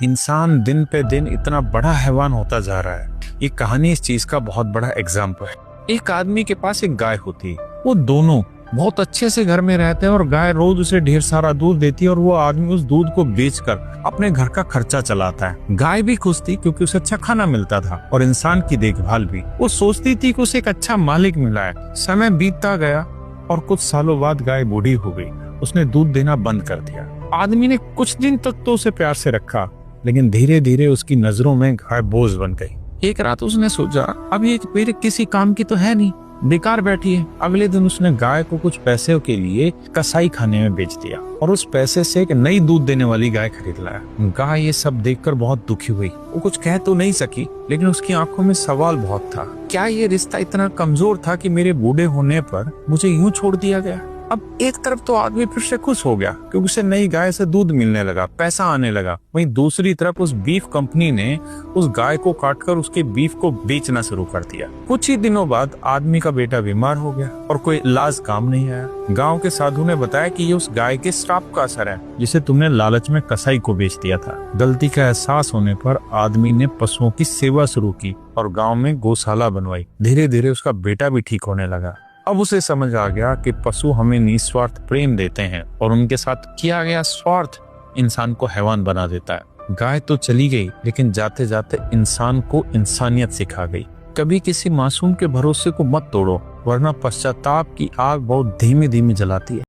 इंसान दिन पे दिन इतना बड़ा हैवान होता जा रहा है। ये कहानी इस चीज का बहुत बड़ा एग्जाम्पल है। एक आदमी के पास एक गाय होती है, वो दोनों बहुत अच्छे से घर में रहते हैं और गाय रोज उसे ढेर सारा दूध देती है और वो आदमी उस दूध को बेचकर अपने घर का खर्चा चलाता है। गाय भी खुश थी क्योंकि उसे अच्छा खाना मिलता था और इंसान की देखभाल भी। वो सोचती थी कि उसे एक अच्छा मालिक मिला है। समय बीतता गया और कुछ सालों बाद गाय बूढ़ी हो गई। उसने दूध देना बंद कर दिया। आदमी ने कुछ दिन तक तो उसे प्यार से रखा, लेकिन धीरे धीरे उसकी नजरों में गाय बोझ बन गई। एक रात उसने सोचा, अब ये मेरे किसी काम की तो है नहीं, बेकार बैठी है। अगले दिन उसने गाय को कुछ पैसे के लिए कसाई खाने में बेच दिया और उस पैसे से एक नई दूध देने वाली गाय खरीद लाया। गाय ये सब देखकर बहुत दुखी हुई। वो कुछ कह तो नहीं सकी, लेकिन उसकी आंखों में सवाल बहुत था। क्या ये रिश्ता इतना कमजोर था कि मेरे बूढ़े होने पर मुझे यूं छोड़ दिया गया? अब एक तरफ तो आदमी फिर से खुश हो गया क्योंकि उसे नई गाय से दूध मिलने लगा, पैसा आने लगा। वहीं दूसरी तरफ उस बीफ कंपनी ने उस गाय को काटकर उसके बीफ को बेचना शुरू कर दिया। कुछ ही दिनों बाद आदमी का बेटा बीमार हो गया और कोई इलाज काम नहीं आया। गांव के साधु ने बताया कि ये उस गाय के श्राप का असर है जिसे तुमने लालच में कसाई को बेच दिया था। गलती का एहसास होने पर आदमी ने पशुओं की सेवा शुरू की और गाँव में गौशाला बनवाई। धीरे धीरे उसका बेटा भी ठीक होने लगा। अब उसे समझ आ गया कि पशु हमें निस्वार्थ प्रेम देते हैं और उनके साथ किया गया स्वार्थ इंसान को हैवान बना देता है। गाय तो चली गई, लेकिन जाते जाते इंसान को इंसानियत सिखा गई। कभी किसी मासूम के भरोसे को मत तोड़ो, वरना पश्चाताप की आग बहुत धीमे धीमे जलाती है।